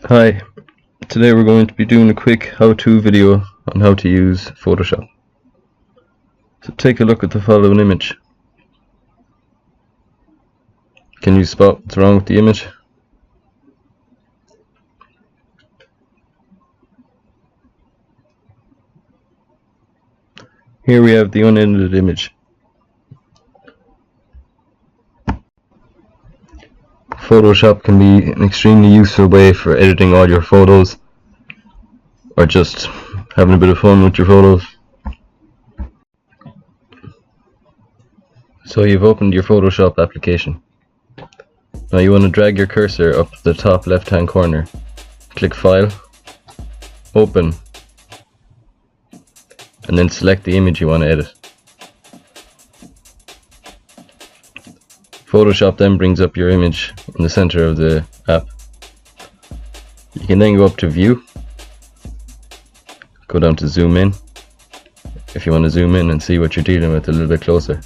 Hi, today we're going to be doing a quick how-to video on how to use Photoshop. So take a look at the following image. Can you spot what's wrong with the image? Here we have the unedited image. Photoshop can be an extremely useful way for editing all your photos or just having a bit of fun with your photos. So you've opened your Photoshop application. Now you want to drag your cursor up to the top left hand corner. Click File, Open, and then select the image you want to edit. Photoshop then brings up your image in the center of the app. You can then go up to View, go down to Zoom In, if you want to zoom in and see what you're dealing with a little bit closer.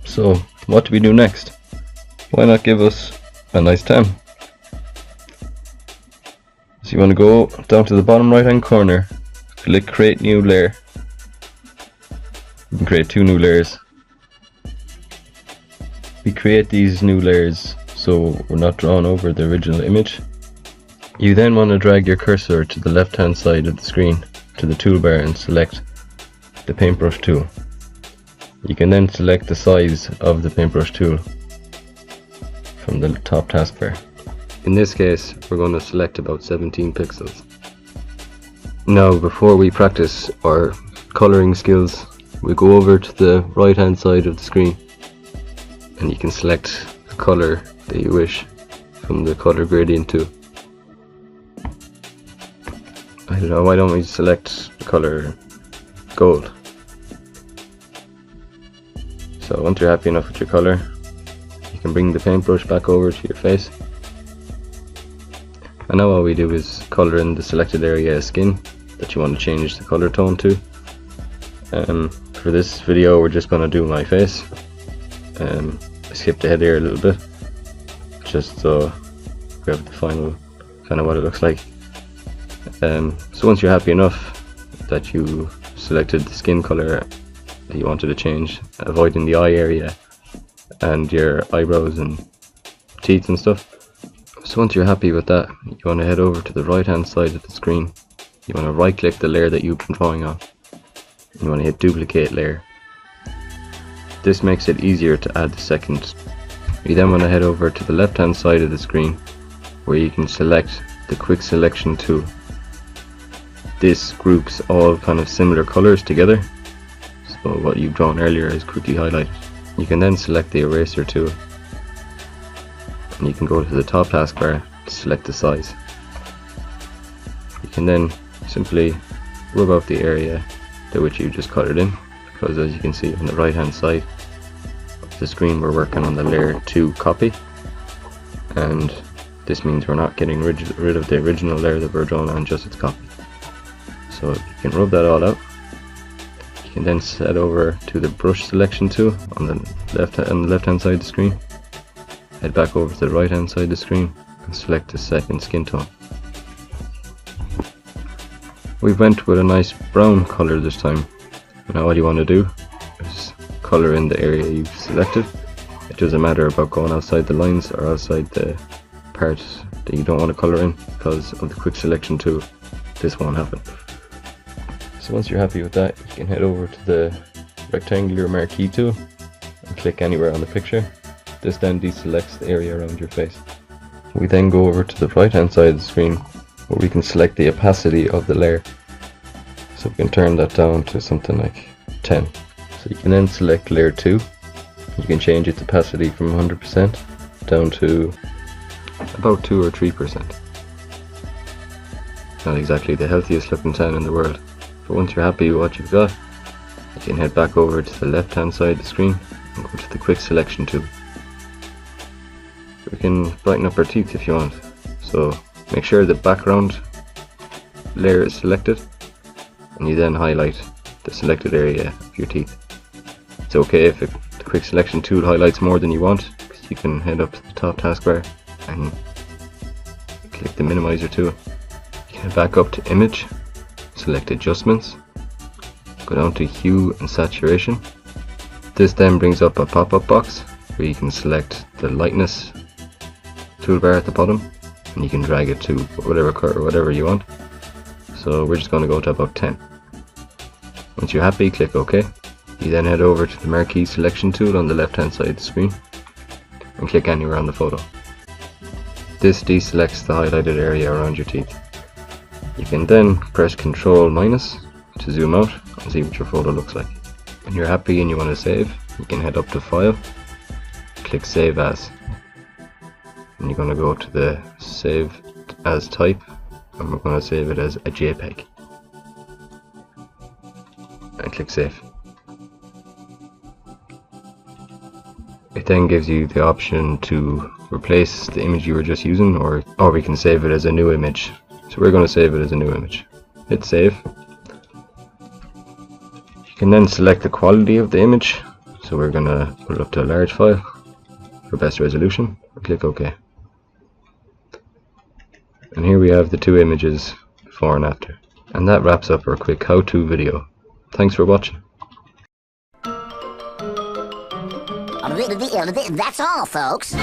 So, what do we do next? Why not give us a nice 10? So you want to go down to the bottom right hand corner, click Create New Layer. You can create 2 new layers. We create these new layers so we're not drawn over the original image. You then want to drag your cursor to the left hand side of the screen to the toolbar and select the paintbrush tool. You can then select the size of the paintbrush tool from the top taskbar. In this case we're going to select about 17 pixels. Now before we practice our colouring skills, we go over to the right hand side of the screen and you can select the colour that you wish from the colour gradient tool. I don't know, why don't we select the colour gold? So once you're happy enough with your colour, you can bring the paintbrush back over to your face. And now all we do is colour in the selected area of skin that you want to change the colour tone to. For this video we're just going to do my face. I skipped ahead here a little bit just so we have the final kind of what it looks like. So once you're happy enough that you selected the skin colour that you wanted to change, avoiding the eye area and your eyebrows and teeth and stuff. So once you're happy with that, you want to head over to the right hand side of the screen. You want to right click the layer that you've been drawing on. You want to hit duplicate layer. This makes it easier to add the second. You then want to head over to the left hand side of the screen where you can select the quick selection tool. This groups all kind of similar colours together, so what you've drawn earlier is quickly highlighted. You can then select the eraser tool and you can go to the top taskbar to select the size. You can then simply rub out the area to which you just coloured in, because as you can see on the right hand side of the screen we're working on the layer 2 copy, and this means we're not getting rid of the original layer that we're drawing on, just its copy. So you can rub that all out. You can then head over to the brush selection tool on the left hand side of the screen, head back over to the right hand side of the screen and select the second skin tone. We went with a nice brown colour this time. Now all you want to do is colour in the area you've selected. It doesn't matter about going outside the lines or outside the part that you don't want to colour in, because of the quick selection tool this won't happen. So once you're happy with that, you can head over to the rectangular marquee tool and click anywhere on the picture. This then deselects the area around your face. We then go over to the right hand side of the screen where we can select the opacity of the layer. So we can turn that down to something like 10. So you can then select layer 2. You can change its opacity from 100% down to about 2 or 3%. Not exactly the healthiest looking 10 in the world, but once you're happy with what you've got, you can head back over to the left hand side of the screen and go to the quick selection tool. We can brighten up our teeth if you want, so make sure the background layer is selected and you then highlight the selected area of your teeth. It's okay if the quick selection tool highlights more than you want, because you can head up to the top taskbar and click the minimizer tool. You can back up to image, select adjustments, go down to hue and saturation. This then brings up a pop-up box where you can select the lightness toolbar at the bottom, and you can drag it to whatever color, whatever you want. So we're just going to go to about 10. Once you're happy, click OK. You then head over to the marquee selection tool on the left hand side of the screen and click anywhere on the photo. This deselects the highlighted area around your teeth. You can then press Ctrl- to zoom out and see what your photo looks like. When you're happy and you want to save, you can head up to File, click Save As, and you're going to go to the Save As type, and we're going to save it as a JPEG, and click Save. It then gives you the option to replace the image you were just using, or we can save it as a new image. So we're going to save it as a new image. Hit save. You can then select the quality of the image, so we're going to put it up to a large file for best resolution, and click OK. And here we have the two images before and after. And that wraps up our quick how-to video. Thanks for watching. That's all, folks.